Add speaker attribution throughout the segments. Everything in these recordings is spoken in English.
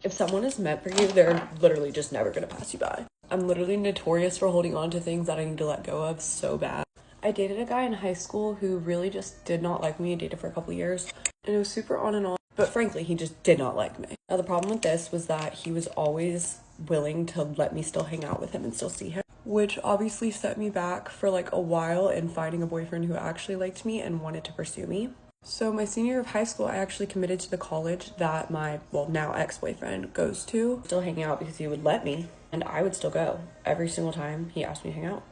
Speaker 1: If someone is meant for you, they're literally just never gonna pass you by. I'm literally notorious for holding on to things that I need to let go of so bad. I dated a guy in high school who really just did not like me. I dated for a couple years, and it was super on and on. But frankly, he just did not like me. Now, the problem with this was that he was always willing to let me still hang out with him and still see him, which obviously set me back for like a while in finding a boyfriend who actually liked me and wanted to pursue me. So my senior year of high school, I actually committed to the college that my, well, now ex-boyfriend goes to. Still hanging out because he would let me, and I would still go every single time he asked me to hang out.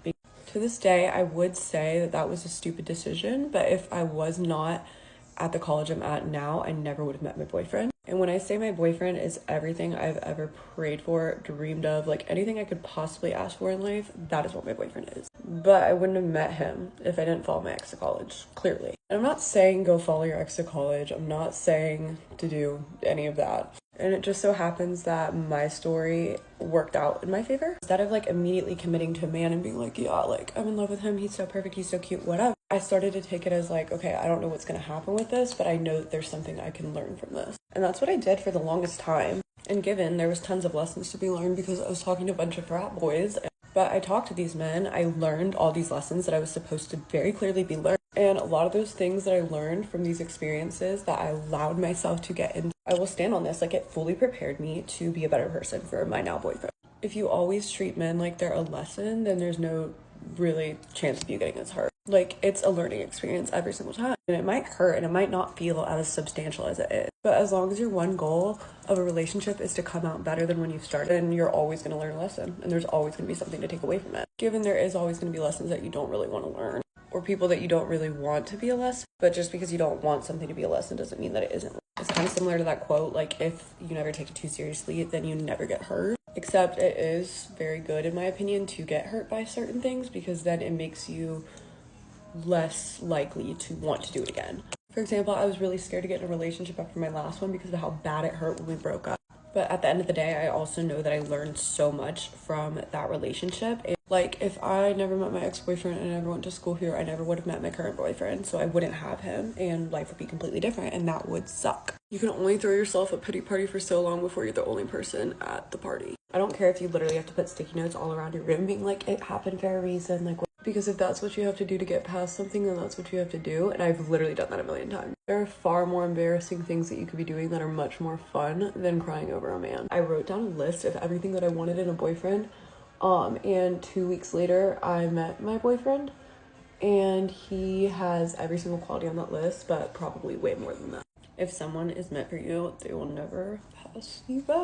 Speaker 1: To this day, I would say that that was a stupid decision, but if I was not at the college I'm at now, I never would have met my boyfriend. And when I say my boyfriend is everything I've ever prayed for, dreamed of, like anything I could possibly ask for in life, that is what my boyfriend is. But I wouldn't have met him if I didn't follow my ex to college, clearly. And I'm not saying go follow your ex to college. I'm not saying to do any of that. And it just so happens that my story worked out in my favor. Instead of like immediately committing to a man and being like, yeah, like I'm in love with him, he's so perfect, he's so cute, whatever, I started to take it as like, okay, I don't know what's gonna happen with this, but I know that there's something I can learn from this. And that's what I did for the longest time. And given there was tons of lessons to be learned because I was talking to a bunch of frat boys, but I talked to these men, I learned all these lessons that I was supposed to very clearly be learned. And a lot of those things that I learned from these experiences that I allowed myself to get into, I will stand on this, like it fully prepared me to be a better person for my now boyfriend. If you always treat men like they're a lesson, then there's no really chance of you getting as hurt. Like it's a learning experience every single time. And it might hurt and it might not feel as substantial as it is. But as long as your one goal of a relationship is to come out better than when you started, then you're always going to learn a lesson. And there's always going to be something to take away from it. Given there is always going to be lessons that you don't really want to learn, or people that you don't really want to be a lesson. But just because you don't want something to be a lesson doesn't mean that it isn't. It's kind of similar to that quote, like if you never take it too seriously, then you never get hurt. Except it is very good, in my opinion, to get hurt by certain things because then it makes you less likely to want to do it again. For example, I was really scared to get in a relationship after my last one because of how bad it hurt when we broke up. But at the end of the day, I also know that I learned so much from that relationship. Like, if I never met my ex-boyfriend and I never went to school here, I never would have met my current boyfriend, so I wouldn't have him, and life would be completely different, and that would suck. You can only throw yourself a pity party for so long before you're the only person at the party. I don't care if you literally have to put sticky notes all around your room being like, it happened for a reason, like, because if that's what you have to do to get past something, then that's what you have to do, and I've literally done that a million times. There are far more embarrassing things that you could be doing that are much more fun than crying over a man. I wrote down a list of everything that I wanted in a boyfriend, and 2 weeks later, I met my boyfriend, and he has every single quality on that list, but probably way more than that. If someone is meant for you, they will never pass you by.